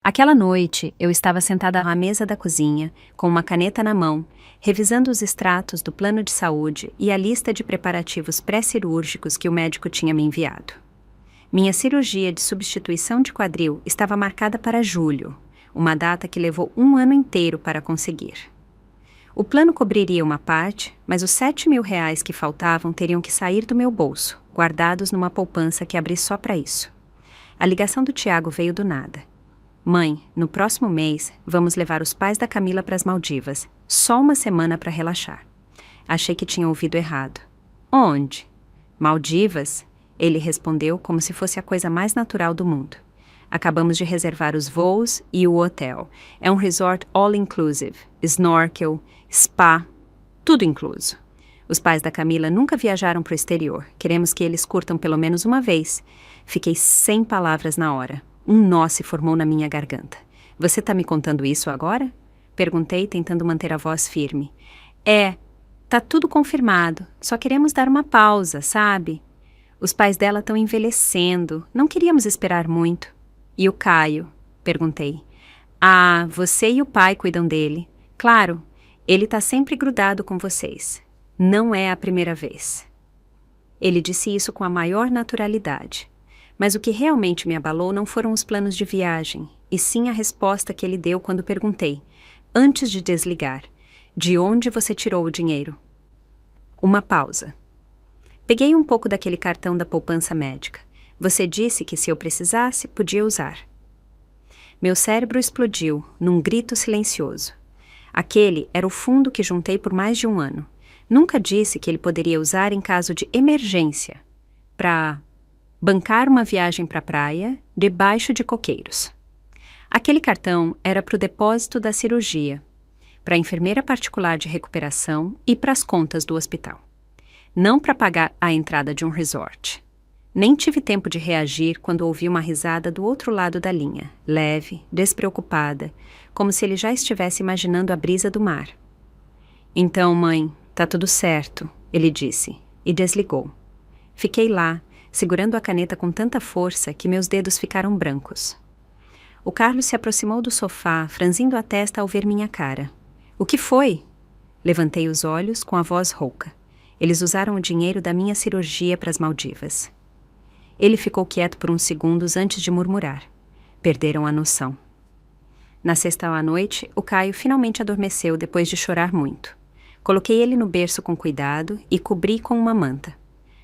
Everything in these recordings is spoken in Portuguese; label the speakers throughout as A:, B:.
A: Aquela noite, eu estava sentada à mesa da cozinha, com uma caneta na mão, revisando os extratos do plano de saúde e a lista de preparativos pré-cirúrgicos que o médico tinha me enviado. Minha cirurgia de substituição de quadril estava marcada para julho, uma data que levou um ano inteiro para conseguir. O plano cobriria uma parte, mas os R$7.000 que faltavam teriam que sair do meu bolso, guardados numa poupança que abri só para isso. A ligação do Tiago veio do nada. Mãe, no próximo mês, vamos levar os pais da Camila para as Maldivas. Só uma semana para relaxar. Achei que tinha ouvido errado. Onde? Maldivas? Ele respondeu como se fosse a coisa mais natural do mundo. Acabamos de reservar os voos e o hotel. É um resort all-inclusive. Snorkel, spa, tudo incluso. Os pais da Camila nunca viajaram para o exterior. Queremos que eles curtam pelo menos uma vez. Fiquei sem palavras na hora. Um nó se formou na minha garganta. Você tá me contando isso agora? Perguntei, tentando manter a voz firme. Tá tudo confirmado. Só queremos dar uma pausa, sabe? Os pais dela estão envelhecendo. Não queríamos esperar muito. E o Caio? Perguntei. Ah, você e o pai cuidam dele. Claro, ele tá sempre grudado com vocês. Não é a primeira vez. Ele disse isso com a maior naturalidade. Mas o que realmente me abalou não foram os planos de viagem, e sim a resposta que ele deu quando perguntei, antes de desligar, de onde você tirou o dinheiro? Uma pausa. Peguei um pouco daquele cartão da poupança médica. Você disse que se eu precisasse, podia usar. Meu cérebro explodiu, num grito silencioso. Aquele era o fundo que juntei por mais de um ano. Nunca disse que ele poderia usar em caso de emergência, para bancar uma viagem para a praia, debaixo de coqueiros. Aquele cartão era para o depósito da cirurgia, para a enfermeira particular de recuperação e para as contas do hospital. Não para pagar a entrada de um resort. Nem tive tempo de reagir quando ouvi uma risada do outro lado da linha, leve, despreocupada, como se ele já estivesse imaginando a brisa do mar. Então, mãe, tá tudo certo, ele disse, e desligou. Fiquei lá, segurando a caneta com tanta força que meus dedos ficaram brancos. O Carlos se aproximou do sofá, franzindo a testa ao ver minha cara. O que foi? Levantei os olhos com a voz rouca. Eles usaram o dinheiro da minha cirurgia para as Maldivas. Ele ficou quieto por uns segundos antes de murmurar. Perderam a noção. Na sexta à noite, o Caio finalmente adormeceu depois de chorar muito. Coloquei ele no berço com cuidado e cobri com uma manta.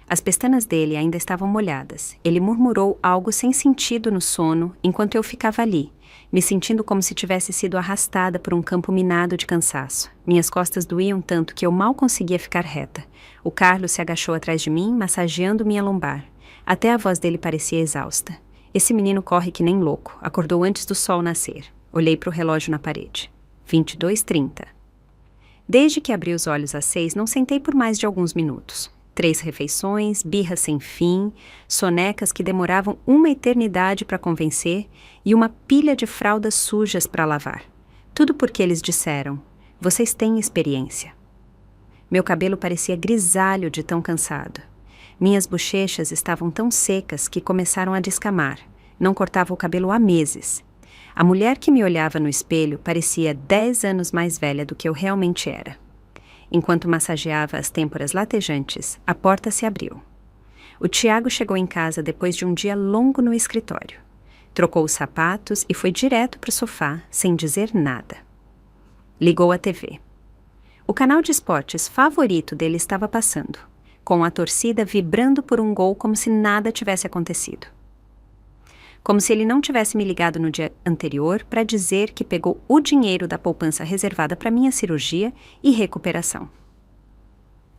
A: As pestanas dele ainda estavam molhadas. Ele murmurou algo sem sentido no sono enquanto eu ficava ali, me sentindo como se tivesse sido arrastada por um campo minado de cansaço. Minhas costas doíam tanto que eu mal conseguia ficar reta. O Carlos se agachou atrás de mim, massageando minha lombar. Até a voz dele parecia exausta. Esse menino corre que nem louco. Acordou antes do sol nascer. Olhei para o relógio na parede. 22h30. Desde que abri os olhos às 6, não sentei por mais de alguns minutos. 3 refeições, birras sem fim, sonecas que demoravam uma eternidade para convencer e uma pilha de fraldas sujas para lavar. Tudo porque eles disseram, vocês têm experiência. Meu cabelo parecia grisalho de tão cansado. Minhas bochechas estavam tão secas que começaram a descamar. Não cortava o cabelo há meses. A mulher que me olhava no espelho parecia 10 anos mais velha do que eu realmente era. Enquanto massageava as têmporas latejantes, a porta se abriu. O Tiago chegou em casa depois de um dia longo no escritório. Trocou os sapatos e foi direto para o sofá, sem dizer nada. Ligou a TV. O canal de esportes favorito dele estava passando, com a torcida vibrando por um gol como se nada tivesse acontecido. Como se ele não tivesse me ligado no dia anterior para dizer que pegou o dinheiro da poupança reservada para minha cirurgia e recuperação.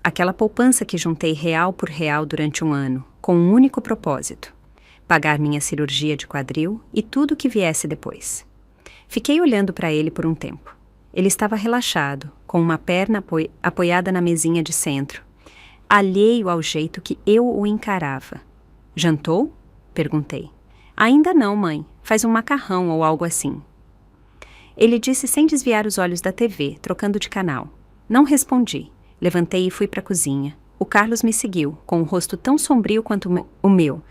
A: Aquela poupança que juntei real por real durante um ano, com um único propósito: pagar minha cirurgia de quadril e tudo o que viesse depois. Fiquei olhando para ele por um tempo. Ele estava relaxado, com uma perna apoiada na mesinha de centro, alheio ao jeito que eu o encarava. Jantou? Perguntei. Ainda não, mãe. Faz um macarrão ou algo assim. Ele disse sem desviar os olhos da TV, trocando de canal. Não respondi. Levantei e fui para a cozinha. O Carlos me seguiu, com o rosto tão sombrio quanto o meu.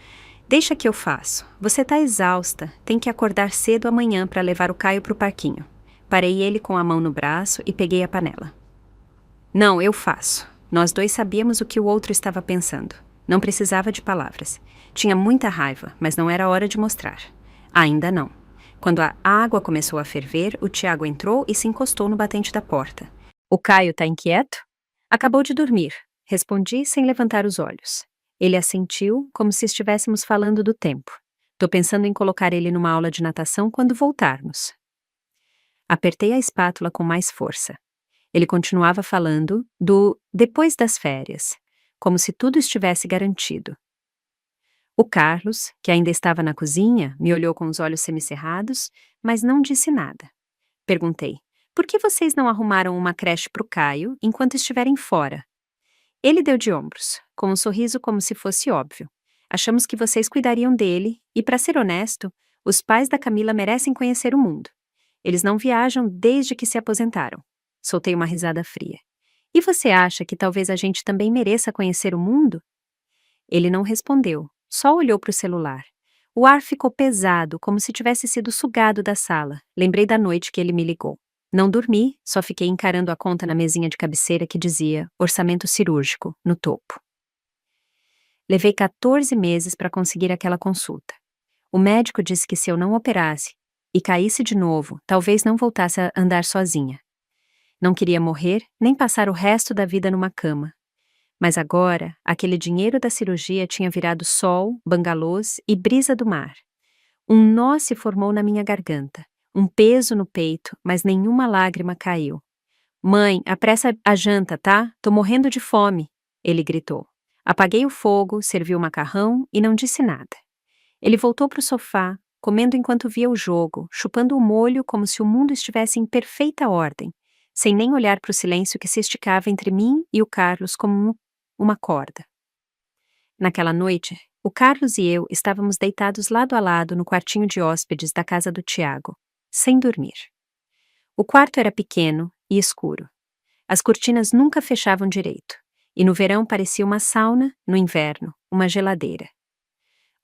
A: Deixa que eu faço. Você tá exausta, tem que acordar cedo amanhã para levar o Caio pro parquinho. Parei ele com a mão no braço e peguei a panela. Não, eu faço. Nós dois sabíamos o que o outro estava pensando. Não precisava de palavras. Tinha muita raiva, mas não era hora de mostrar. Ainda não. Quando a água começou a ferver, o Tiago entrou e se encostou no batente da porta. O Caio tá inquieto? Acabou de dormir. Respondi sem levantar os olhos. Ele assentiu, como se estivéssemos falando do tempo. Tô pensando em colocar ele numa aula de natação quando voltarmos. Apertei a espátula com mais força. Ele continuava falando do depois das férias, como se tudo estivesse garantido. O Carlos, que ainda estava na cozinha, me olhou com os olhos semicerrados, mas não disse nada. Perguntei, por que vocês não arrumaram uma creche pro Caio enquanto estiverem fora? Ele deu de ombros, com um sorriso como se fosse óbvio. Achamos que vocês cuidariam dele e, para ser honesto, os pais da Camila merecem conhecer o mundo. Eles não viajam desde que se aposentaram. Soltei uma risada fria. E você acha que talvez a gente também mereça conhecer o mundo? Ele não respondeu, só olhou para o celular. O ar ficou pesado, como se tivesse sido sugado da sala. Lembrei da noite que ele me ligou. Não dormi, só fiquei encarando a conta na mesinha de cabeceira que dizia orçamento cirúrgico, no topo. Levei 14 meses para conseguir aquela consulta. O médico disse que se eu não operasse e caísse de novo, talvez não voltasse a andar sozinha. Não queria morrer, nem passar o resto da vida numa cama. Mas agora, aquele dinheiro da cirurgia tinha virado sol, bangalôs e brisa do mar. Um nó se formou na minha garganta, um peso no peito, mas nenhuma lágrima caiu. Mãe, apressa a janta, tá? Tô morrendo de fome, ele gritou. Apaguei o fogo, servi o macarrão e não disse nada. Ele voltou pro sofá, comendo enquanto via o jogo, chupando o molho como se o mundo estivesse em perfeita ordem, sem nem olhar para o silêncio que se esticava entre mim e o Carlos como uma corda. Naquela noite, o Carlos e eu estávamos deitados lado a lado no quartinho de hóspedes da casa do Tiago, sem dormir. O quarto era pequeno e escuro. As cortinas nunca fechavam direito, e no verão parecia uma sauna, no inverno, uma geladeira.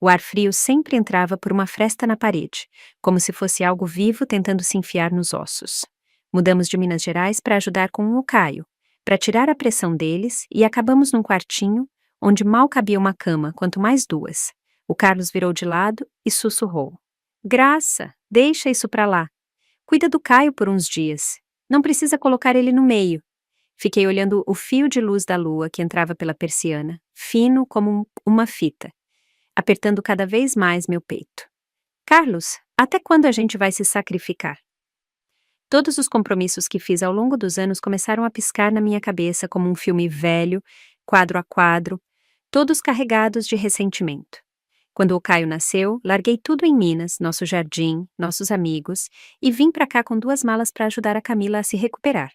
A: O ar frio sempre entrava por uma fresta na parede, como se fosse algo vivo tentando se enfiar nos ossos. Mudamos de Minas Gerais para ajudar com o Caio, para tirar a pressão deles, e acabamos num quartinho onde mal cabia uma cama, quanto mais duas. O Carlos virou de lado e sussurrou. Graça, deixa isso pra lá. Cuida do Caio por uns dias. Não precisa colocar ele no meio. Fiquei olhando o fio de luz da lua que entrava pela persiana, fino como uma fita, apertando cada vez mais meu peito. Carlos, até quando a gente vai se sacrificar? Todos os compromissos que fiz ao longo dos anos começaram a piscar na minha cabeça como um filme velho, quadro a quadro, todos carregados de ressentimento. Quando o Caio nasceu, larguei tudo em Minas, nosso jardim, nossos amigos, e vim para cá com 2 malas para ajudar a Camila a se recuperar.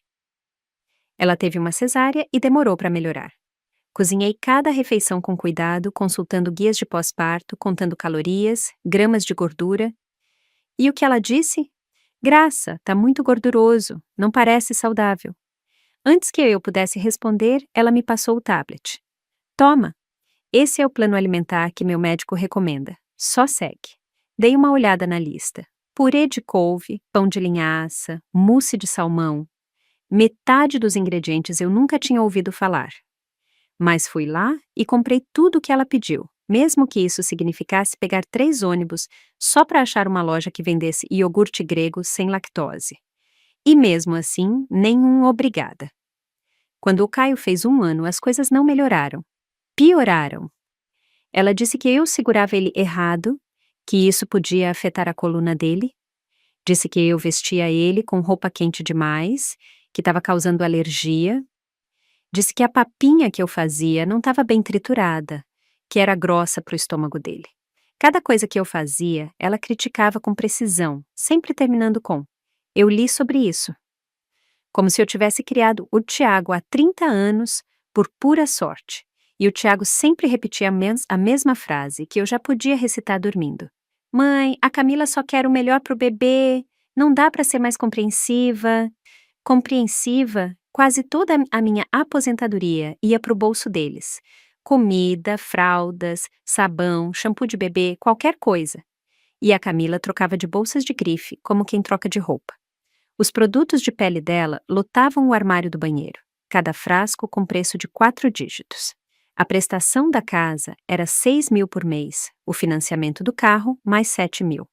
A: Ela teve uma cesárea e demorou para melhorar. Cozinhei cada refeição com cuidado, consultando guias de pós-parto, contando calorias, gramas de gordura. E o que ela disse? Graça, tá muito gorduroso, não parece saudável. Antes que eu pudesse responder, ela me passou o tablet. Toma, esse é o plano alimentar que meu médico recomenda. Só segue. Dei uma olhada na lista. Purê de couve, pão de linhaça, mousse de salmão. Metade dos ingredientes eu nunca tinha ouvido falar. Mas fui lá e comprei tudo o que ela pediu, mesmo que isso significasse pegar 3 ônibus só para achar uma loja que vendesse iogurte grego sem lactose. E mesmo assim, nenhum obrigada. Quando o Caio fez 1 ano, as coisas não melhoraram. Pioraram. Ela disse que eu segurava ele errado, que isso podia afetar a coluna dele. Disse que eu vestia ele com roupa quente demais, que estava causando alergia. Disse que a papinha que eu fazia não estava bem triturada, que era grossa para o estômago dele. Cada coisa que eu fazia, ela criticava com precisão, sempre terminando com: eu li sobre isso. Como se eu tivesse criado o Tiago há 30 anos por pura sorte. E o Tiago sempre repetia a mesma frase, que eu já podia recitar dormindo. Mãe, a Camila só quer o melhor pro bebê, não dá para ser mais compreensiva. Compreensiva, quase toda a minha aposentadoria ia pro bolso deles, Comida, fraldas, sabão, shampoo de bebê, qualquer coisa. E a Camila trocava de bolsas de grife, como quem troca de roupa. Os produtos de pele dela lotavam o armário do banheiro, cada frasco com preço de 4 dígitos. A prestação da casa era 6.000 por mês, o financiamento do carro mais 7.000.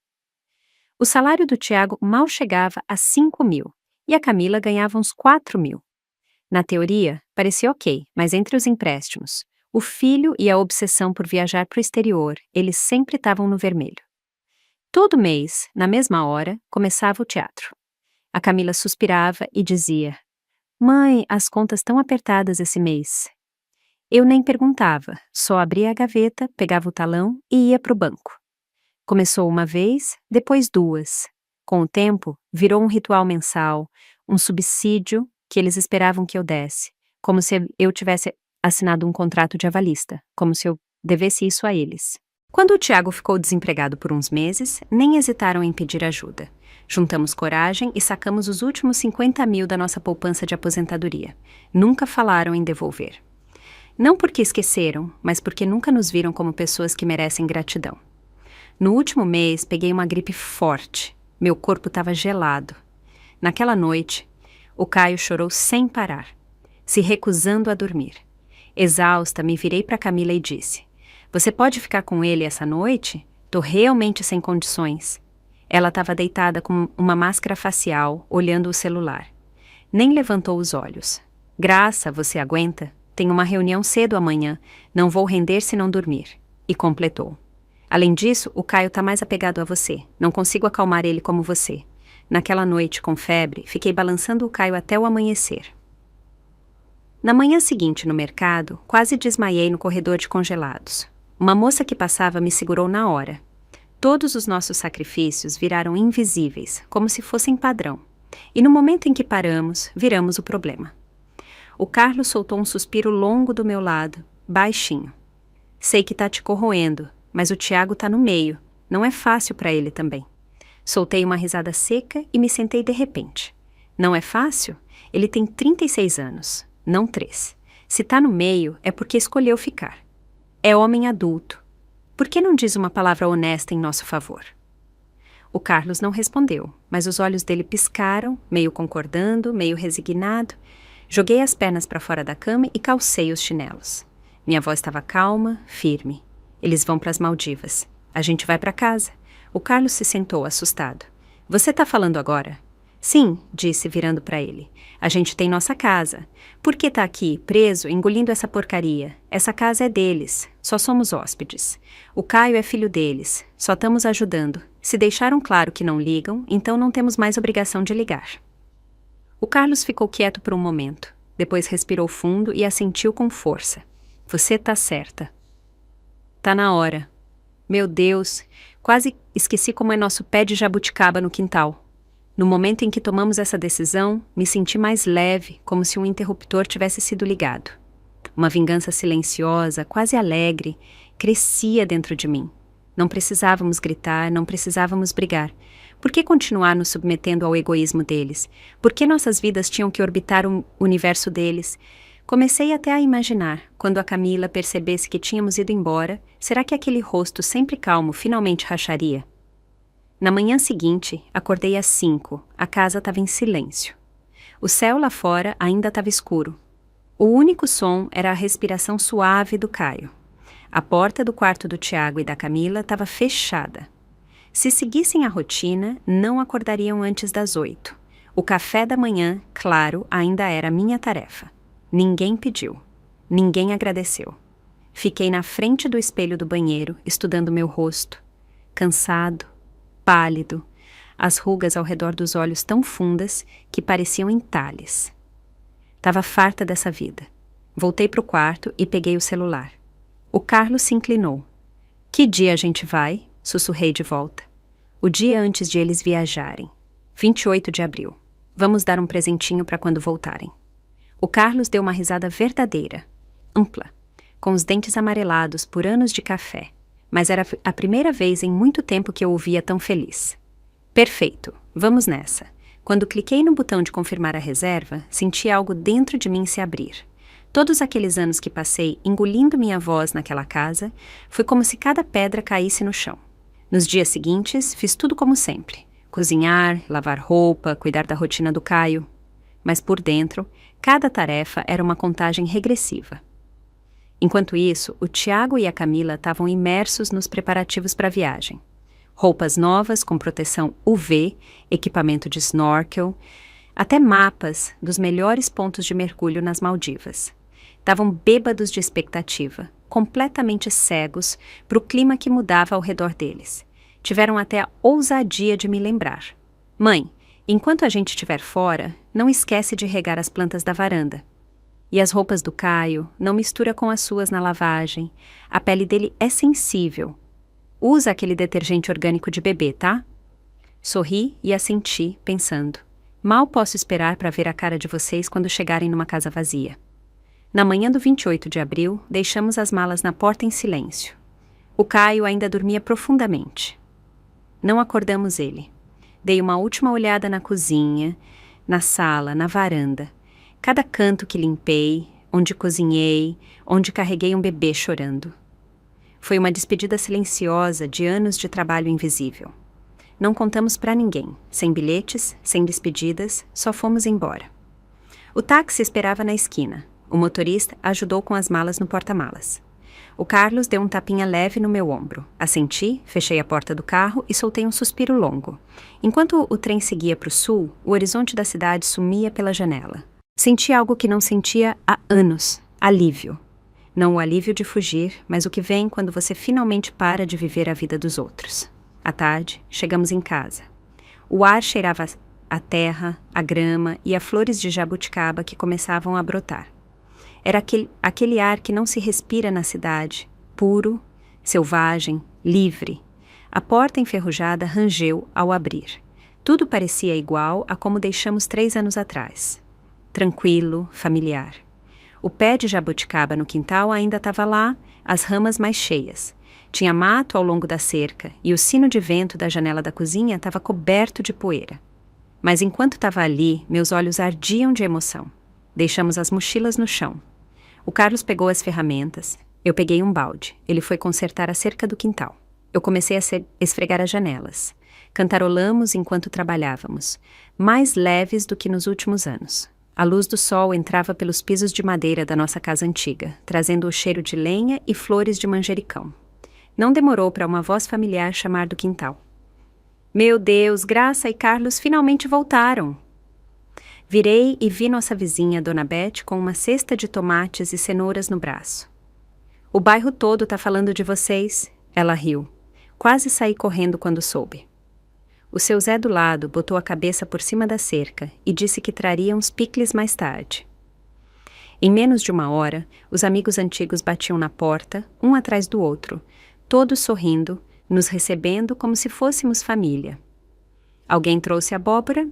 A: O salário do Tiago mal chegava a 5.000 e a Camila ganhava uns 4.000. Na teoria, parecia ok, mas entre os empréstimos, o filho e a obsessão por viajar para o exterior, eles sempre estavam no vermelho. Todo mês, na mesma hora, começava o teatro. A Camila suspirava e dizia: "Mãe, as contas estão apertadas esse mês." Eu nem perguntava, só abria a gaveta, pegava o talão e ia para o banco. Começou uma vez, depois 2. Com o tempo, virou um ritual mensal, um subsídio que eles esperavam que eu desse, como se eu tivesse assinado um contrato de avalista, como se eu devesse isso a eles. Quando o Tiago ficou desempregado por uns meses, nem hesitaram em pedir ajuda. Juntamos coragem e sacamos os últimos 50.000 da nossa poupança de aposentadoria. Nunca falaram em devolver. Não porque esqueceram, mas porque nunca nos viram como pessoas que merecem gratidão. No último mês, peguei uma gripe forte. Meu corpo estava gelado. Naquela noite, o Caio chorou sem parar, se recusando a dormir. Exausta, me virei para Camila e disse: "Você pode ficar com ele essa noite? Tô realmente sem condições." Ela estava deitada com uma máscara facial, olhando o celular. Nem levantou os olhos. "Graça, você aguenta? Tenho uma reunião cedo amanhã. Não vou render se não dormir." E completou: "Além disso, o Caio tá mais apegado a você. Não consigo acalmar ele como você. Naquela noite, com febre, fiquei balançando o Caio até o amanhecer." Na manhã seguinte, no mercado, quase desmaiei no corredor de congelados. Uma moça que passava me segurou na hora. Todos os nossos sacrifícios viraram invisíveis, como se fossem padrão. E no momento em que paramos, viramos o problema. O Carlos soltou um suspiro longo do meu lado, baixinho. "Sei que tá te corroendo, mas o Tiago tá no meio. Não é fácil para ele também." Soltei uma risada seca e me sentei de repente. Não é fácil? Ele tem 36 anos, não 3. Se tá no meio, é porque escolheu ficar. É homem adulto. Por que não diz uma palavra honesta em nosso favor? O Carlos não respondeu, mas os olhos dele piscaram, meio concordando, meio resignado. Joguei as pernas para fora da cama e calcei os chinelos. Minha voz estava calma, firme. "Eles vão para as Maldivas. A gente vai para casa." O Carlos se sentou, assustado. "Você tá falando agora?" "Sim", disse, virando para ele. "A gente tem nossa casa. Por que tá aqui, preso, engolindo essa porcaria? Essa casa é deles. Só somos hóspedes. O Caio é filho deles. Só estamos ajudando. Se deixaram claro que não ligam, então não temos mais obrigação de ligar." O Carlos ficou quieto por um momento. Depois respirou fundo e assentiu com força. "Você tá certa." "Tá na hora." Meu Deus, quase esqueci como é nosso pé de jabuticaba no quintal. No momento em que tomamos essa decisão, me senti mais leve, como se um interruptor tivesse sido ligado. Uma vingança silenciosa, quase alegre, crescia dentro de mim. Não precisávamos gritar, não precisávamos brigar. Por que continuar nos submetendo ao egoísmo deles? Por que nossas vidas tinham que orbitar o universo deles? Comecei até a imaginar, quando a Camila percebesse que tínhamos ido embora, será que aquele rosto sempre calmo finalmente racharia? Na manhã seguinte, acordei às 5, a casa estava em silêncio. O céu lá fora ainda estava escuro. O único som era a respiração suave do Caio. A porta do quarto do Tiago e da Camila estava fechada. Se seguissem a rotina, não acordariam antes das 8. O café da manhã, claro, ainda era minha tarefa. Ninguém pediu. Ninguém agradeceu. Fiquei na frente do espelho do banheiro, estudando meu rosto. Cansado, pálido, as rugas ao redor dos olhos tão fundas que pareciam entalhes. Tava farta dessa vida. Voltei pro quarto e peguei o celular. O Carlos se inclinou. "Que dia a gente vai?" Sussurrei de volta. "O dia antes de eles viajarem. 28 de abril. Vamos dar um presentinho para quando voltarem." O Carlos deu uma risada verdadeira, ampla, com os dentes amarelados por anos de café, mas era a primeira vez em muito tempo que eu o via tão feliz. "Perfeito, vamos nessa." Quando cliquei no botão de confirmar a reserva, senti algo dentro de mim se abrir. Todos aqueles anos que passei engolindo minha voz naquela casa, foi como se cada pedra caísse no chão. Nos dias seguintes, fiz tudo como sempre. Cozinhar, lavar roupa, cuidar da rotina do Caio. Mas por dentro, cada tarefa era uma contagem regressiva. Enquanto isso, o Tiago e a Camila estavam imersos nos preparativos para a viagem. Roupas novas com proteção UV, equipamento de snorkel, até mapas dos melhores pontos de mergulho nas Maldivas. Estavam bêbados de expectativa, completamente cegos para o clima que mudava ao redor deles. Tiveram até a ousadia de me lembrar. Mãe, enquanto a gente estiver fora, não esquece de regar as plantas da varanda. E as roupas do Caio, não mistura com as suas na lavagem. A pele dele é sensível. Usa aquele detergente orgânico de bebê, tá? Sorri e assenti, pensando. Mal posso esperar para ver a cara de vocês quando chegarem numa casa vazia. Na manhã do 28 de abril, deixamos as malas na porta em silêncio. O Caio ainda dormia profundamente. Não acordamos ele. Dei uma última olhada na cozinha, na sala, na varanda. Cada canto que limpei, onde cozinhei, onde carreguei um bebê chorando. Foi uma despedida silenciosa de anos de trabalho invisível. Não contamos para ninguém, sem bilhetes, sem despedidas, só fomos embora. O táxi esperava na esquina. O motorista ajudou com as malas no porta-malas. O Carlos deu um tapinha leve no meu ombro. Assenti, fechei a porta do carro e soltei um suspiro longo. Enquanto o trem seguia para o sul, o horizonte da cidade sumia pela janela. Senti algo que não sentia há anos. Alívio. Não o alívio de fugir, mas o que vem quando você finalmente para de viver a vida dos outros. À tarde, chegamos em casa. O ar cheirava a terra, a grama e a flores de jabuticaba que começavam a brotar. Era aquele ar que não se respira na cidade, puro, selvagem, livre. A porta enferrujada rangeu ao abrir. Tudo parecia igual a como deixamos 3 anos atrás. Tranquilo, familiar. O pé de jabuticaba no quintal ainda estava lá, as ramas mais cheias. Tinha mato ao longo da cerca e o sino de vento da janela da cozinha estava coberto de poeira. Mas enquanto estava ali, meus olhos ardiam de emoção. Deixamos as mochilas no chão. O Carlos pegou as ferramentas. Eu peguei um balde. Ele foi consertar a cerca do quintal. Eu comecei a esfregar as janelas. Cantarolamos enquanto trabalhávamos, mais leves do que nos últimos anos. A luz do sol entrava pelos pisos de madeira da nossa casa antiga, trazendo o cheiro de lenha e flores de manjericão. Não demorou para uma voz familiar chamar do quintal. Meu Deus, Graça e Carlos finalmente voltaram! Virei e vi nossa vizinha, Dona Beth, com uma cesta de tomates e cenouras no braço. O bairro todo tá falando de vocês, ela riu. Quase saí correndo quando soube. O seu Zé do lado botou a cabeça por cima da cerca e disse que traria uns picles mais tarde. Em menos de 1 hora, os amigos antigos batiam na porta, um atrás do outro, todos sorrindo, nos recebendo como se fôssemos família. Alguém trouxe abóbora,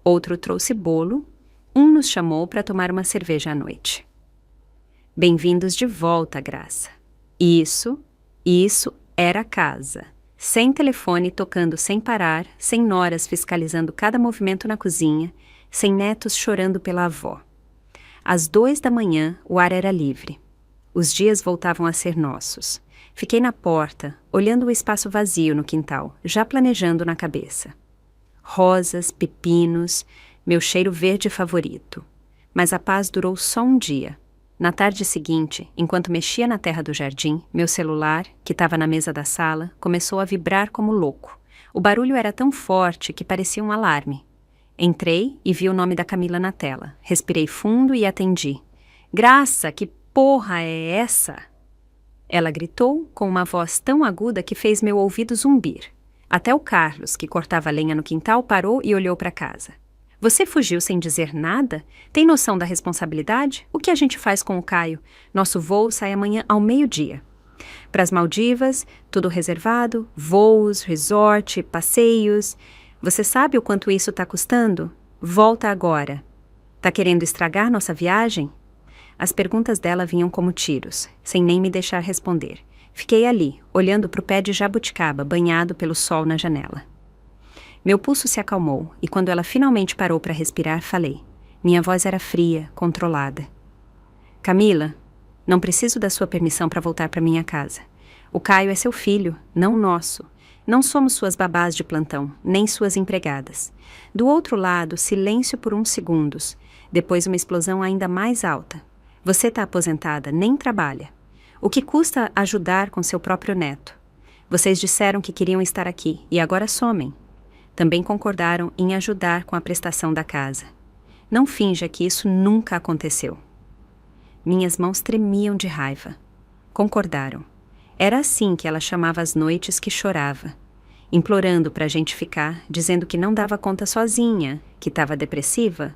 A: outro trouxe bolo, um nos chamou para tomar uma cerveja à noite. Bem-vindos de volta, Graça. Isso era casa. Sem telefone tocando sem parar, sem noras fiscalizando cada movimento na cozinha, sem netos chorando pela avó. Às 2 da manhã, o ar era livre. Os dias voltavam a ser nossos. Fiquei na porta, olhando o espaço vazio no quintal, já planejando na cabeça. Rosas, pepinos, meu cheiro verde favorito. Mas a paz durou só um dia. Na tarde seguinte, enquanto mexia na terra do jardim, meu celular, que estava na mesa da sala, começou a vibrar como louco. O barulho era tão forte que parecia um alarme. Entrei e vi o nome da Camila na tela. Respirei fundo e atendi. Graça, que porra é essa? Ela gritou com uma voz tão aguda que fez meu ouvido zumbir. Até o Carlos, que cortava lenha no quintal, parou e olhou para casa. Você fugiu sem dizer nada? Tem noção da responsabilidade? O que a gente faz com o Caio? Nosso voo sai amanhã ao 12:00. Para as Maldivas, tudo reservado, voos, resort, passeios. Você sabe o quanto isso está custando? Volta agora. Tá querendo estragar nossa viagem? As perguntas dela vinham como tiros, sem nem me deixar responder. Fiquei ali, olhando para o pé de jabuticaba banhado pelo sol na janela. Meu pulso se acalmou e quando ela finalmente parou para respirar, falei. Minha voz era fria, controlada. Camila, não preciso da sua permissão para voltar para minha casa. O Caio é seu filho, não nosso. Não somos suas babás de plantão, nem suas empregadas. Do outro lado, silêncio por uns segundos. Depois uma explosão ainda mais alta. Você está aposentada, nem trabalha. O que custa ajudar com seu próprio neto? Vocês disseram que queriam estar aqui e agora somem. Também concordaram em ajudar com a prestação da casa. Não finja que isso nunca aconteceu. Minhas mãos tremiam de raiva. Concordaram. Era assim que ela chamava as noites que chorava, implorando para a gente ficar, dizendo que não dava conta sozinha, que estava depressiva.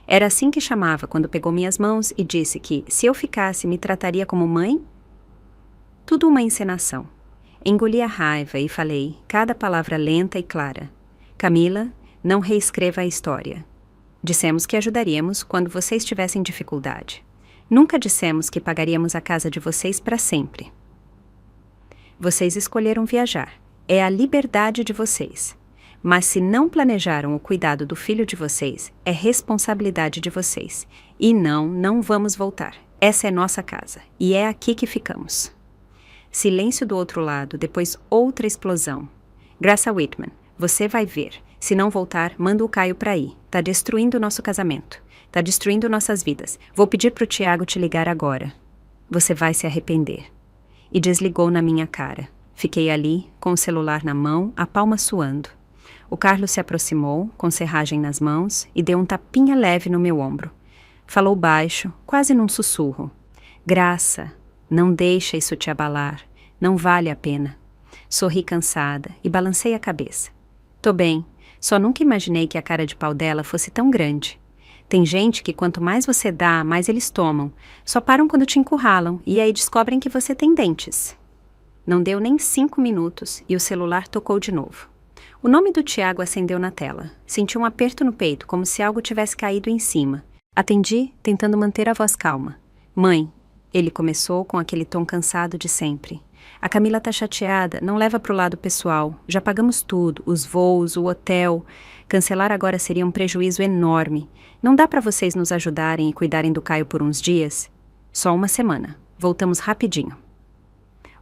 A: Era assim que chamava quando pegou minhas mãos e disse que, se eu ficasse, me trataria como mãe? Tudo uma encenação. Engoli a raiva e falei, cada palavra lenta e clara. Camila, não reescreva a história. Dissemos que ajudaríamos quando vocês tivessem dificuldade. Nunca dissemos que pagaríamos a casa de vocês para sempre. Vocês escolheram viajar. É a liberdade de vocês. Mas se não planejaram o cuidado do filho de vocês, é responsabilidade de vocês. E não vamos voltar. Essa é nossa casa. E é aqui que ficamos. Silêncio do outro lado, depois outra explosão. Graça Whitman, você vai ver. Se não voltar, manda o Caio para aí. Tá destruindo o nosso casamento. Tá destruindo nossas vidas. Vou pedir pro Tiago te ligar agora. Você vai se arrepender. E desligou na minha cara. Fiquei ali, com o celular na mão, a palma suando. O Carlos se aproximou, com serragem nas mãos, e deu um tapinha leve no meu ombro. Falou baixo, quase num sussurro. Graça, não deixa isso te abalar. Não vale a pena. Sorri cansada e balancei a cabeça. Tô bem, só nunca imaginei que a cara de pau dela fosse tão grande. Tem gente que quanto mais você dá, mais eles tomam. Só param quando te encurralam e aí descobrem que você tem dentes. Não deu nem 5 minutos e o celular tocou de novo. O nome do Tiago acendeu na tela. Senti um aperto no peito, como se algo tivesse caído em cima. Atendi, tentando manter a voz calma. Mãe, ele começou com aquele tom cansado de sempre. A Camila tá chateada, não leva pro lado pessoal. Já pagamos tudo, os voos, o hotel. Cancelar agora seria um prejuízo enorme. Não dá pra vocês nos ajudarem e cuidarem do Caio por uns dias? Só uma semana. Voltamos rapidinho.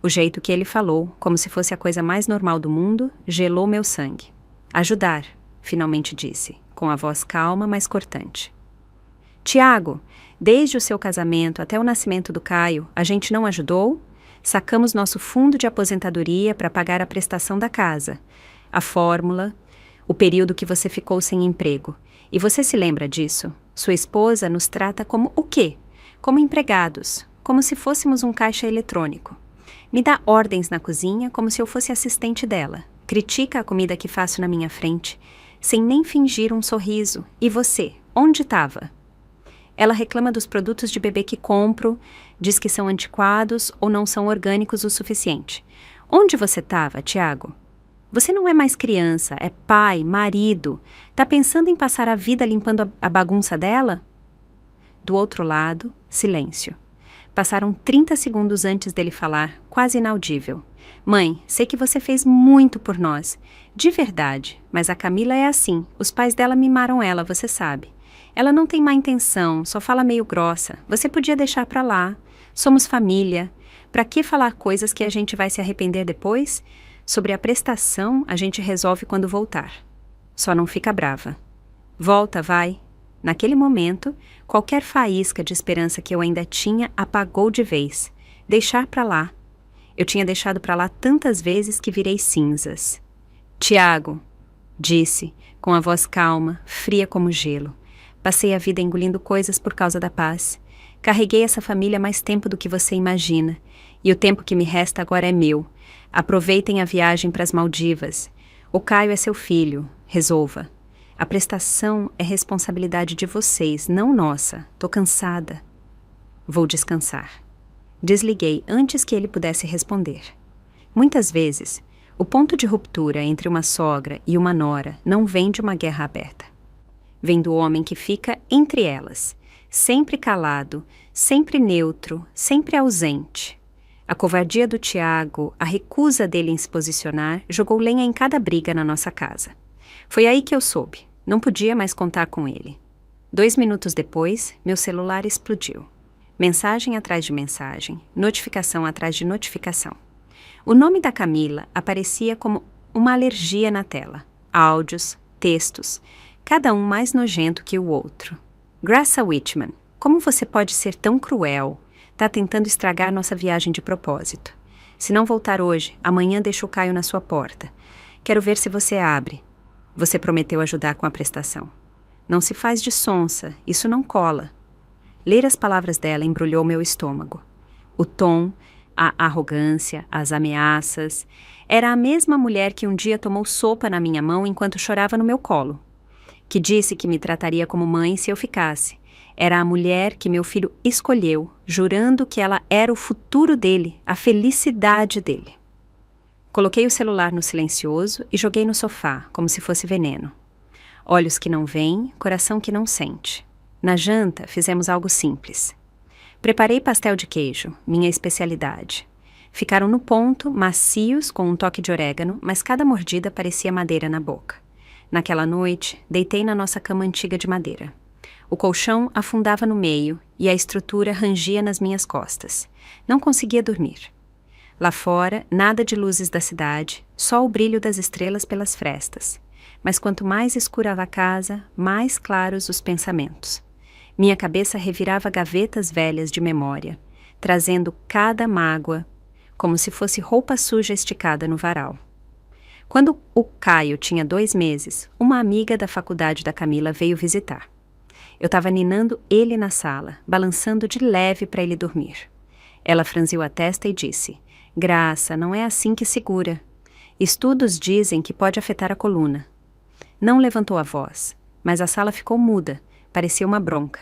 A: O jeito que ele falou, como se fosse a coisa mais normal do mundo, gelou meu sangue. Ajudar, finalmente disse, com a voz calma, mas cortante. Tiago, desde o seu casamento até o nascimento do Caio, a gente não ajudou? Sacamos nosso fundo de aposentadoria para pagar a prestação da casa, a fórmula, o período que você ficou sem emprego. E você se lembra disso? Sua esposa nos trata como o quê? Como empregados, como se fôssemos um caixa eletrônico. Me dá ordens na cozinha como se eu fosse assistente dela. Critica a comida que faço na minha frente, sem nem fingir um sorriso. E você, onde estava? Ela reclama dos produtos de bebê que compro, diz que são antiquados ou não são orgânicos o suficiente. Onde você estava, Tiago? Você não é mais criança, é pai, marido. Tá pensando em passar a vida limpando a bagunça dela? Do outro lado, silêncio. Passaram 30 segundos antes dele falar, quase inaudível. Mãe, sei que você fez muito por nós. De verdade, mas a Camila é assim. Os pais dela mimaram ela, você sabe. Ela não tem má intenção, só fala meio grossa. Você podia deixar pra lá. Somos família. Pra que falar coisas que a gente vai se arrepender depois? Sobre a prestação, a gente resolve quando voltar. Só não fica brava. Volta, vai. Naquele momento, qualquer faísca de esperança que eu ainda tinha apagou de vez. Deixar pra lá. Eu tinha deixado pra lá tantas vezes que virei cinzas. Tiago, disse, com a voz calma, fria como gelo. Passei a vida engolindo coisas por causa da paz. Carreguei essa família mais tempo do que você imagina. E o tempo que me resta agora é meu. Aproveitem a viagem para as Maldivas. O Caio é seu filho. Resolva. A prestação é responsabilidade de vocês, não nossa. Tô cansada. Vou descansar. Desliguei antes que ele pudesse responder. Muitas vezes, o ponto de ruptura entre uma sogra e uma nora não vem de uma guerra aberta. Vem do homem que fica entre elas, sempre calado, sempre neutro, sempre ausente. A covardia do Tiago, a recusa dele em se posicionar, jogou lenha em cada briga na nossa casa. Foi aí que eu soube. Não podia mais contar com ele. 2 minutos depois, meu celular explodiu. Mensagem atrás de mensagem, notificação atrás de notificação. O nome da Camila aparecia como uma alergia na tela. Áudios, textos, cada um mais nojento que o outro. Graça Whitman, como você pode ser tão cruel? Tá tentando estragar nossa viagem de propósito. Se não voltar hoje, amanhã deixo o Caio na sua porta. Quero ver se você abre. Você prometeu ajudar com a prestação. Não se faz de sonsa, isso não cola. Ler as palavras dela embrulhou meu estômago. O tom, a arrogância, as ameaças. Era a mesma mulher que um dia tomou sopa na minha mão enquanto chorava no meu colo. Que disse que me trataria como mãe se eu ficasse. Era a mulher que meu filho escolheu, jurando que ela era o futuro dele, a felicidade dele. Coloquei o celular no silencioso e joguei no sofá, como se fosse veneno. Olhos que não veem, coração que não sente. Na janta, fizemos algo simples. Preparei pastel de queijo, minha especialidade. Ficaram no ponto, macios, com um toque de orégano, mas cada mordida parecia madeira na boca. Naquela noite, deitei na nossa cama antiga de madeira. O colchão afundava no meio e a estrutura rangia nas minhas costas. Não conseguia dormir. Lá fora, nada de luzes da cidade, só o brilho das estrelas pelas frestas. Mas quanto mais escura a casa, mais claros os pensamentos. Minha cabeça revirava gavetas velhas de memória, trazendo cada mágoa, como se fosse roupa suja esticada no varal. Quando o Caio tinha 2 meses, uma amiga da faculdade da Camila veio visitar. Eu estava ninando ele na sala, balançando de leve para ele dormir. Ela franziu a testa e disse: Graça, não é assim que segura. Estudos dizem que pode afetar a coluna. Não levantou a voz, mas a sala ficou muda, parecia uma bronca.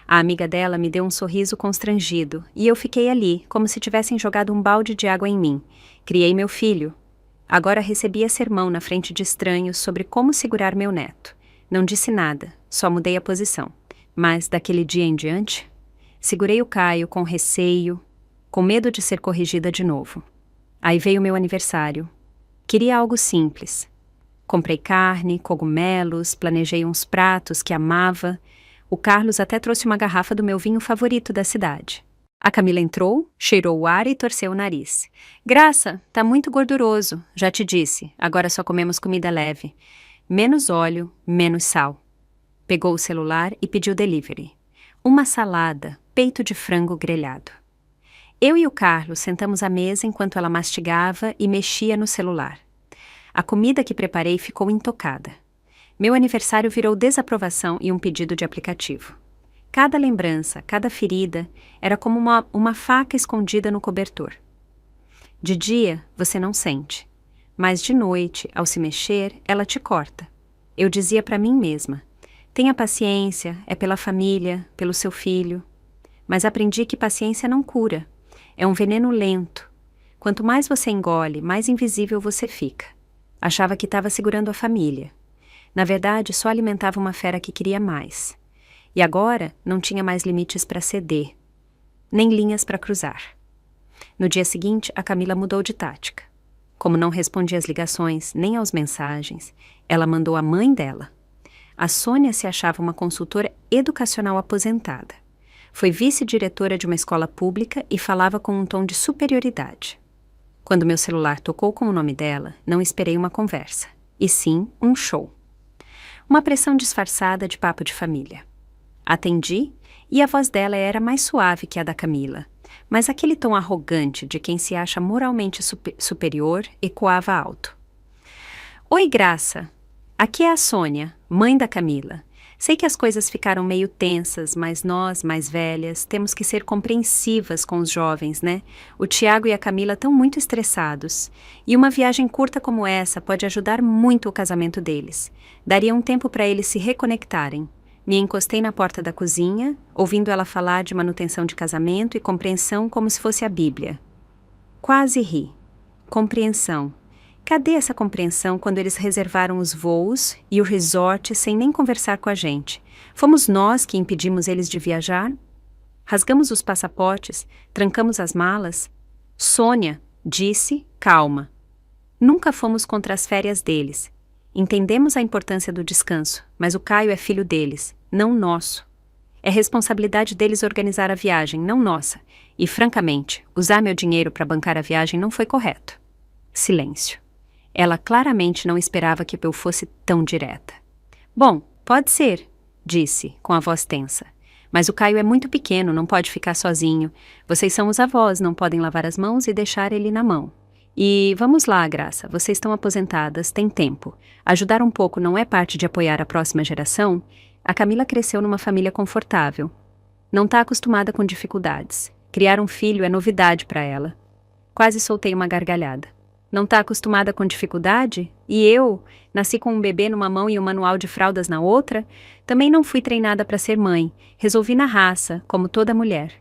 A: A amiga dela me deu um sorriso constrangido e eu fiquei ali, como se tivessem jogado um balde de água em mim. Criei meu filho. Agora recebia sermão na frente de estranhos sobre como segurar meu neto. Não disse nada, só mudei a posição. Mas, daquele dia em diante, segurei o Caio com receio, com medo de ser corrigida de novo. Aí veio meu aniversário. Queria algo simples. Comprei carne, cogumelos, planejei uns pratos que amava. O Carlos até trouxe uma garrafa do meu vinho favorito da cidade. A Camila entrou, cheirou o ar e torceu o nariz. Graça, tá muito gorduroso, já te disse. Agora só comemos comida leve. Menos óleo, menos sal. Pegou o celular e pediu delivery. Uma salada, peito de frango grelhado. Eu e o Carlos sentamos à mesa enquanto ela mastigava e mexia no celular. A comida que preparei ficou intocada. Meu aniversário virou desaprovação e um pedido de aplicativo. Cada lembrança, cada ferida, era como uma faca escondida no cobertor. De dia, você não sente. Mas de noite, ao se mexer, ela te corta. Eu dizia para mim mesma: tenha paciência, é pela família, pelo seu filho. Mas aprendi que paciência não cura. É um veneno lento. Quanto mais você engole, mais invisível você fica. Achava que estava segurando a família. Na verdade, só alimentava uma fera que queria mais. E agora não tinha mais limites para ceder, nem linhas para cruzar. No dia seguinte, a Camila mudou de tática. Como não respondia às ligações, nem às mensagens, ela mandou a mãe dela. A Sônia se achava uma consultora educacional aposentada. Foi vice-diretora de uma escola pública e falava com um tom de superioridade. Quando meu celular tocou com o nome dela, não esperei uma conversa, e sim um show. Uma pressão disfarçada de papo de família. Atendi, e a voz dela era mais suave que a da Camila, mas aquele tom arrogante de quem se acha moralmente superior ecoava alto. Oi, Graça. Aqui é a Sônia, mãe da Camila. Sei que as coisas ficaram meio tensas, mas nós, mais velhas, temos que ser compreensivas com os jovens, né? O Tiago e a Camila estão muito estressados. E uma viagem curta como essa pode ajudar muito o casamento deles. Daria um tempo para eles se reconectarem. Me encostei na porta da cozinha, ouvindo ela falar de manutenção de casamento e compreensão como se fosse a Bíblia. Quase ri. Compreensão. Cadê essa compreensão quando eles reservaram os voos e o resort sem nem conversar com a gente? Fomos nós que impedimos eles de viajar? Rasgamos os passaportes, trancamos as malas. Sônia disse, calma. Nunca fomos contra as férias deles. Entendemos a importância do descanso, mas o Caio é filho deles, não nosso. É responsabilidade deles organizar a viagem, não nossa. E, francamente, usar meu dinheiro para bancar a viagem não foi correto. Silêncio. Ela claramente não esperava que eu fosse tão direta. Bom, pode ser, disse, com a voz tensa. Mas o Caio é muito pequeno, não pode ficar sozinho. Vocês são os avós, não podem lavar as mãos e deixar ele na mão. E vamos lá, Graça, vocês estão aposentadas, tem tempo. Ajudar um pouco não é parte de apoiar a próxima geração? A Camila cresceu numa família confortável. Não está acostumada com dificuldades. Criar um filho é novidade para ela. Quase soltei uma gargalhada. Não está acostumada com dificuldade? E eu, nasci com um bebê numa mão e um manual de fraldas na outra? Também não fui treinada para ser mãe. Resolvi na raça, como toda mulher.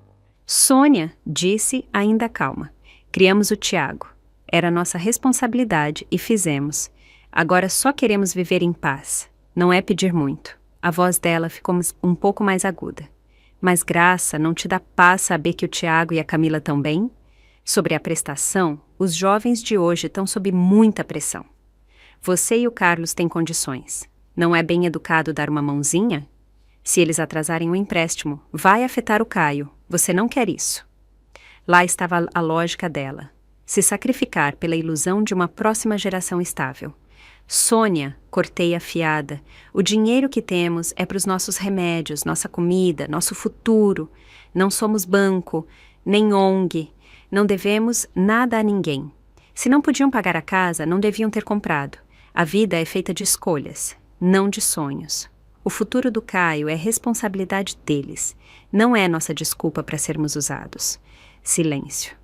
A: Sônia, disse, ainda calma. Criamos o Tiago. Era nossa responsabilidade e fizemos. Agora só queremos viver em paz. Não é pedir muito. A voz dela ficou um pouco mais aguda. Mas, Graça, não te dá paz saber que o Tiago e a Camila estão bem? Sobre a prestação, os jovens de hoje estão sob muita pressão. Você e o Carlos têm condições. Não é bem educado dar uma mãozinha? Se eles atrasarem o empréstimo, vai afetar o Caio. Você não quer isso. Lá estava a lógica dela. Se sacrificar pela ilusão de uma próxima geração estável. Sônia, cortei afiada, o dinheiro que temos é para os nossos remédios, nossa comida, nosso futuro. Não somos banco, nem ONG. Não devemos nada a ninguém. Se não podiam pagar a casa, não deviam ter comprado. A vida é feita de escolhas, não de sonhos. O futuro do Caio é responsabilidade deles. Não é nossa desculpa para sermos usados. Silêncio.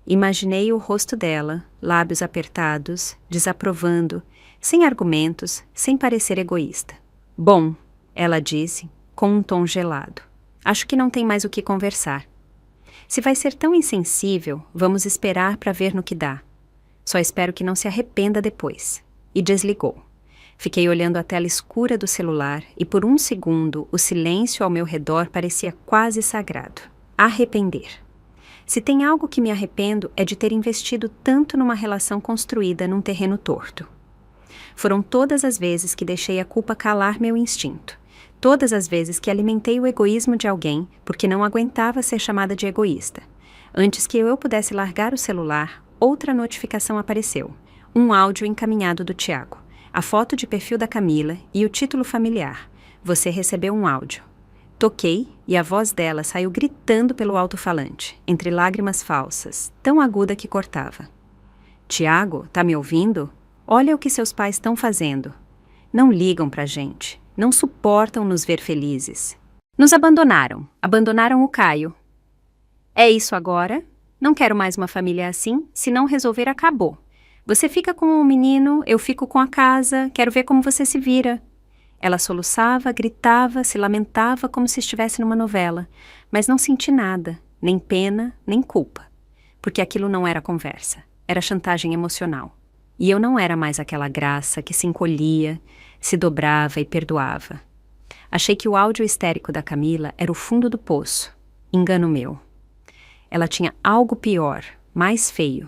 A: Imaginei o rosto dela, lábios apertados, desaprovando, sem argumentos, sem parecer egoísta. Bom, ela disse, com um tom gelado. Acho que não tem mais o que conversar. Se vai ser tão insensível, vamos esperar para ver no que dá. Só espero que não se arrependa depois. E desligou. Fiquei olhando a tela escura do celular e por um segundo o silêncio ao meu redor parecia quase sagrado. Arrepender. Se tem algo que me arrependo é de ter investido tanto numa relação construída num terreno torto. Foram todas as vezes que deixei a culpa calar meu instinto. Todas as vezes que alimentei o egoísmo de alguém porque não aguentava ser chamada de egoísta. Antes que eu pudesse largar o celular, outra notificação apareceu. Um áudio encaminhado do Tiago. A foto de perfil da Camila e o título familiar. Você recebeu um áudio. Toquei e a voz dela saiu gritando pelo alto-falante, entre lágrimas falsas, tão aguda que cortava. Tiago, tá me ouvindo? Olha o que seus pais estão fazendo. Não ligam pra gente. Não suportam nos ver felizes. Nos abandonaram. Abandonaram o Caio. É isso agora? Não quero mais uma família assim. Se não resolver, acabou. Você fica com o menino, eu fico com a casa. Quero ver como você se vira. Ela soluçava, gritava, se lamentava como se estivesse numa novela. Mas não senti nada. Nem pena, nem culpa. Porque aquilo não era conversa. Era chantagem emocional. E eu não era mais aquela Graça que se encolhia, se dobrava e perdoava. Achei que o áudio histérico da Camila era o fundo do poço. Engano meu. Ela tinha algo pior, mais feio.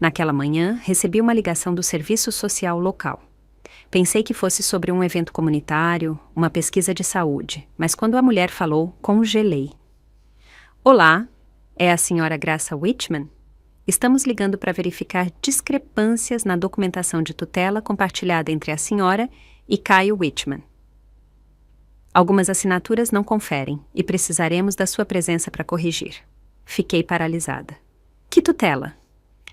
A: Naquela manhã, recebi uma ligação do serviço social local. Pensei que fosse sobre um evento comunitário, uma pesquisa de saúde, mas quando a mulher falou, congelei. Olá, é a senhora Graça Whitman? Estamos ligando para verificar discrepâncias na documentação de tutela compartilhada entre a senhora e Caio Whitman. Algumas assinaturas não conferem e precisaremos da sua presença para corrigir. Fiquei paralisada. Que tutela?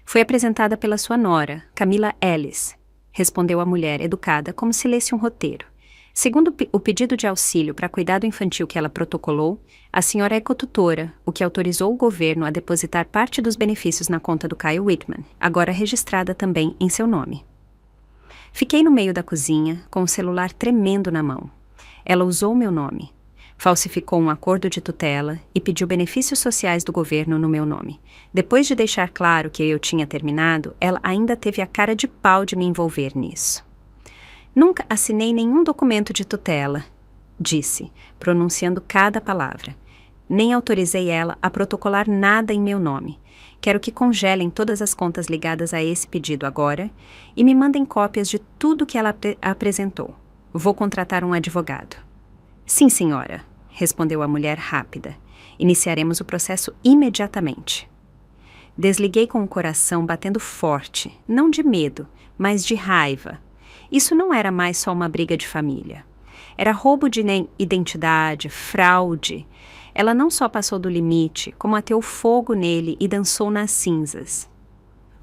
A: Foi apresentada pela sua nora, Camila Ellis, respondeu a mulher educada como se lesse um roteiro. Segundo o pedido de auxílio para cuidado infantil que ela protocolou, a senhora é cotutora, o que autorizou o governo a depositar parte dos benefícios na conta do Caio Whitman, agora registrada também em seu nome. Fiquei no meio da cozinha, com o celular tremendo na mão. Ela usou meu nome. Falsificou um acordo de tutela e pediu benefícios sociais do governo no meu nome. Depois de deixar claro que eu tinha terminado, ela ainda teve a cara de pau de me envolver nisso. Nunca assinei nenhum documento de tutela, disse, pronunciando cada palavra. Nem autorizei ela a protocolar nada em meu nome. Quero que congelem todas as contas ligadas a esse pedido agora e me mandem cópias de tudo que ela apresentou. Vou contratar um advogado. Sim, senhora, respondeu a mulher rápida. Iniciaremos o processo imediatamente. Desliguei com o coração batendo forte, não de medo, mas de raiva. Isso não era mais só uma briga de família. Era roubo de identidade, fraude. Ela não só passou do limite, como ateu fogo nele e dançou nas cinzas.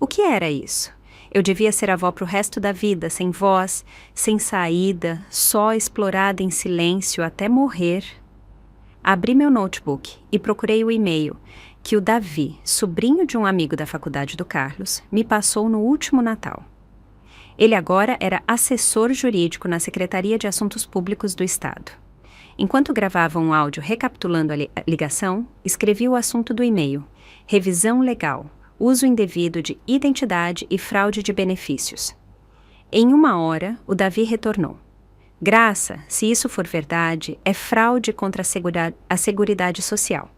A: O que era isso? Eu devia ser avó para o resto da vida, sem voz, sem saída, só explorada em silêncio até morrer. Abri meu notebook e procurei o e-mail que o Davi, sobrinho de um amigo da faculdade do Carlos, me passou no último Natal. Ele agora era assessor jurídico na Secretaria de Assuntos Públicos do Estado. Enquanto gravava um áudio recapitulando a ligação, escrevi o assunto do e-mail: revisão legal, uso indevido de identidade e fraude de benefícios. Em 1 hora, o Davi retornou: Graça, se isso for verdade, é fraude contra a Seguridade Social.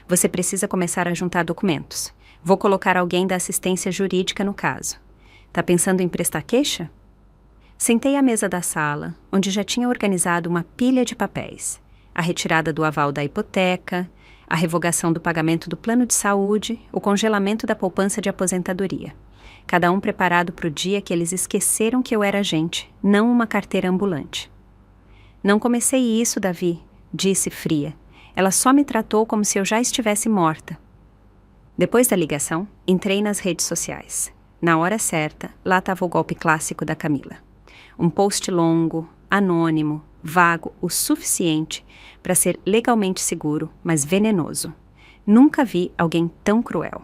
A: Você precisa começar a juntar documentos. Vou colocar alguém da assistência jurídica no caso. Tá pensando em prestar queixa? Sentei à mesa da sala, onde já tinha organizado uma pilha de papéis. A retirada do aval da hipoteca, a revogação do pagamento do plano de saúde, o congelamento da poupança de aposentadoria. Cada um preparado para o dia que eles esqueceram que eu era gente, não uma carteira ambulante. Não comecei isso, Davi, disse fria. Ela só me tratou como se eu já estivesse morta. Depois da ligação, entrei nas redes sociais. Na hora certa, lá estava o golpe clássico da Camila. Um post longo, anônimo, vago o suficiente para ser legalmente seguro, mas venenoso. Nunca vi alguém tão cruel.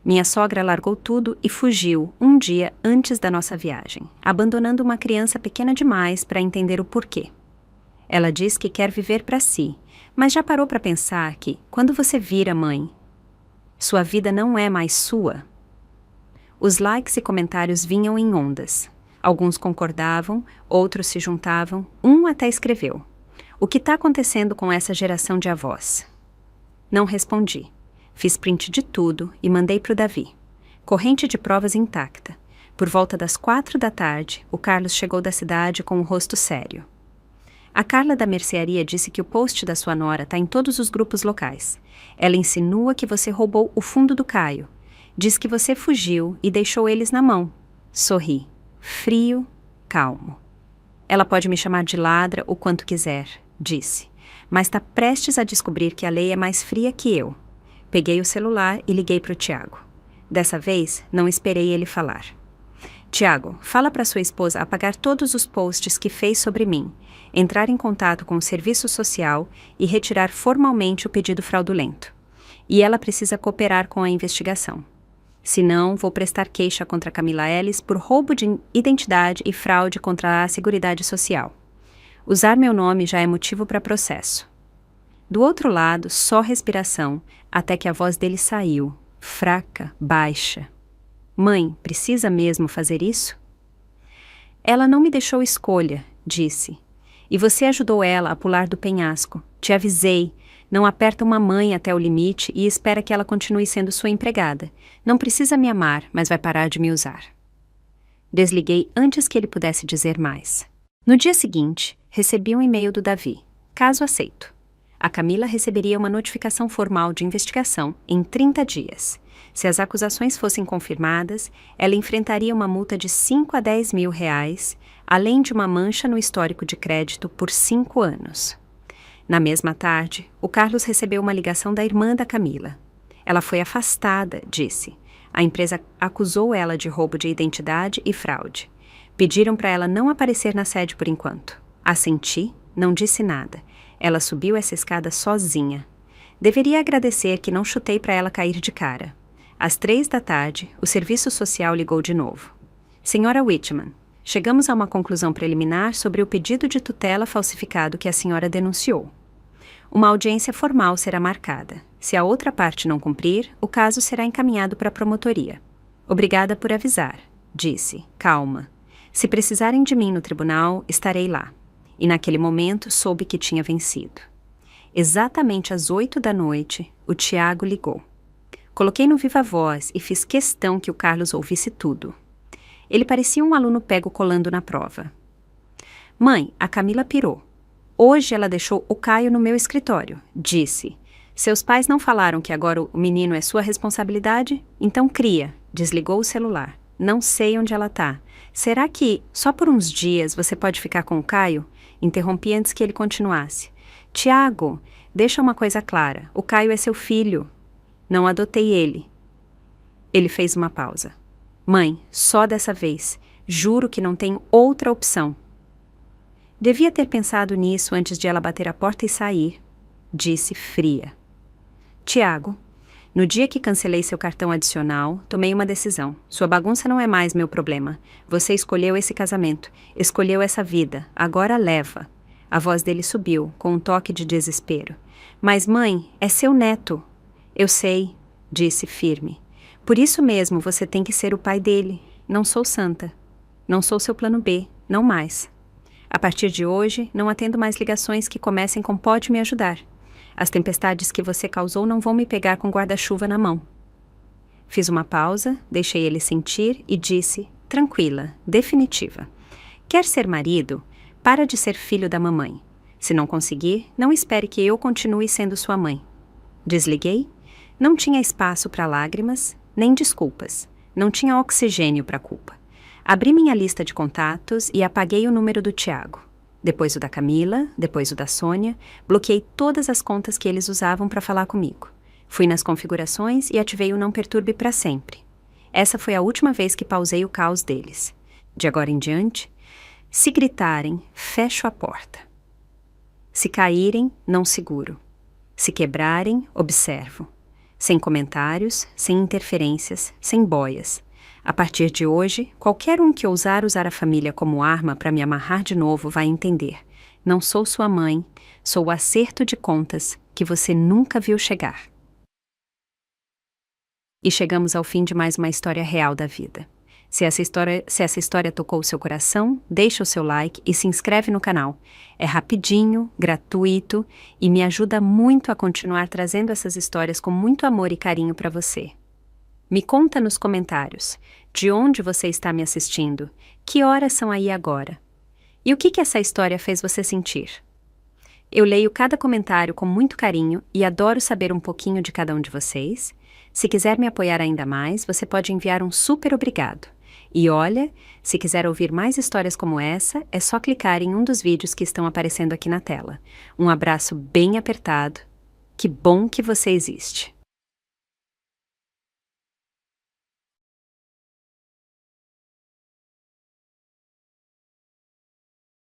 A: Minha sogra largou tudo e fugiu um dia antes da nossa viagem, abandonando uma criança pequena demais para entender o porquê. Ela diz que quer viver para si, mas já parou para pensar que, quando você vira mãe, sua vida não é mais sua? Os likes e comentários vinham em ondas. Alguns concordavam, outros se juntavam, um até escreveu: o que está acontecendo com essa geração de avós? Não respondi. Fiz print de tudo e mandei para o Davi. Corrente de provas intacta. Por volta das 4 da tarde, o Carlos chegou da cidade com o rosto sério. A Carla da mercearia disse que o post da sua nora está em todos os grupos locais. Ela insinua que você roubou o fundo do Caio. Diz que você fugiu e deixou eles na mão. Sorri. Frio, calmo. Ela pode me chamar de ladra o quanto quiser, disse. Mas está prestes a descobrir que a lei é mais fria que eu. Peguei o celular e liguei para o Tiago. Dessa vez, não esperei ele falar. Tiago, fala para sua esposa apagar todos os posts que fez sobre mim, entrar em contato com o serviço social e retirar formalmente o pedido fraudulento. E ela precisa cooperar com a investigação. Senão, vou prestar queixa contra Camila Ellis por roubo de identidade e fraude contra a Seguridade Social. Usar meu nome já é motivo para processo. Do outro lado, só respiração, até que a voz dele saiu, fraca, baixa. Mãe, precisa mesmo fazer isso? Ela não me deixou escolha, disse. E você ajudou ela a pular do penhasco. Te avisei. Não aperta uma mãe até o limite e espera que ela continue sendo sua empregada. Não precisa me amar, mas vai parar de me usar. Desliguei antes que ele pudesse dizer mais. No dia seguinte, recebi um e-mail do Davi. Caso aceito. A Camila receberia uma notificação formal de investigação em 30 dias. Se as acusações fossem confirmadas, ela enfrentaria uma multa de 5 a 10 mil reais, além de uma mancha no histórico de crédito por 5 anos. Na mesma tarde, o Carlos recebeu uma ligação da irmã da Camila. Ela foi afastada, disse. A empresa acusou ela de roubo de identidade e fraude. Pediram para ela não aparecer na sede por enquanto. Assenti, não disse nada. Ela subiu essa escada sozinha. Deveria agradecer que não chutei para ela cair de cara. Às 3 da tarde, o serviço social ligou de novo. Senhora Whitman, chegamos a uma conclusão preliminar sobre o pedido de tutela falsificado que a senhora denunciou. Uma audiência formal será marcada. Se a outra parte não cumprir, o caso será encaminhado para a promotoria. Obrigada por avisar, disse, calma. Se precisarem de mim no tribunal, estarei lá. E naquele momento soube que tinha vencido. Exatamente às 8 da noite, o Tiago ligou. Coloquei no viva voz e fiz questão que o Carlos ouvisse tudo. Ele parecia um aluno pego colando na prova. Mãe, a Camila pirou. Hoje ela deixou o Caio no meu escritório. Disse: seus pais não falaram que agora o menino é sua responsabilidade? Então cria. Desligou o celular. Não sei onde ela tá. Será que, só por uns dias, você pode ficar com o Caio? Interrompi antes que ele continuasse. Tiago, deixa uma coisa clara. O Caio é seu filho. Não adotei ele. Ele fez uma pausa. Mãe, só dessa vez. Juro que não tem outra opção. Devia ter pensado nisso antes de ela bater a porta e sair, disse fria. Tiago, no dia que cancelei seu cartão adicional, tomei uma decisão. Sua bagunça não é mais meu problema. Você escolheu esse casamento, escolheu essa vida, agora leva. A voz dele subiu, com um toque de desespero. Mas mãe, é seu neto. Eu sei, disse firme. Por isso mesmo você tem que ser o pai dele. Não sou santa. Não sou seu plano B, não mais. A partir de hoje, não atendo mais ligações que comecem com pode me ajudar. As tempestades que você causou não vão me pegar com guarda-chuva na mão. Fiz uma pausa, deixei ele sentir e disse, tranquila, definitiva. Quer ser marido? Para de ser filho da mamãe. Se não conseguir, não espere que eu continue sendo sua mãe. Desliguei. Não tinha espaço para lágrimas, nem desculpas. Não tinha oxigênio para culpa. Abri minha lista de contatos e apaguei o número do Tiago. Depois o da Camila, depois o da Sônia, bloqueei todas as contas que eles usavam para falar comigo. Fui nas configurações e ativei o Não Perturbe para sempre. Essa foi a última vez que pausei o caos deles. De agora em diante, se gritarem, fecho a porta. Se caírem, não seguro. Se quebrarem, observo. Sem comentários, sem interferências, sem boias. A partir de hoje, qualquer um que ousar usar a família como arma para me amarrar de novo vai entender. Não sou sua mãe, sou o acerto de contas que você nunca viu chegar. E chegamos ao fim de mais uma história real da vida. Se essa história tocou o seu coração, deixa o seu like e se inscreve no canal. É rapidinho, gratuito e me ajuda muito a continuar trazendo essas histórias com muito amor e carinho para você. Me conta nos comentários de onde você está me assistindo, que horas são aí agora e o que essa história fez você sentir. Eu leio cada comentário com muito carinho e adoro saber um pouquinho de cada um de vocês. Se quiser me apoiar ainda mais, você pode enviar um super obrigado. E olha, se quiser ouvir mais histórias como essa, é só clicar em um dos vídeos que estão aparecendo aqui na tela. Um abraço bem apertado. Que bom que você existe!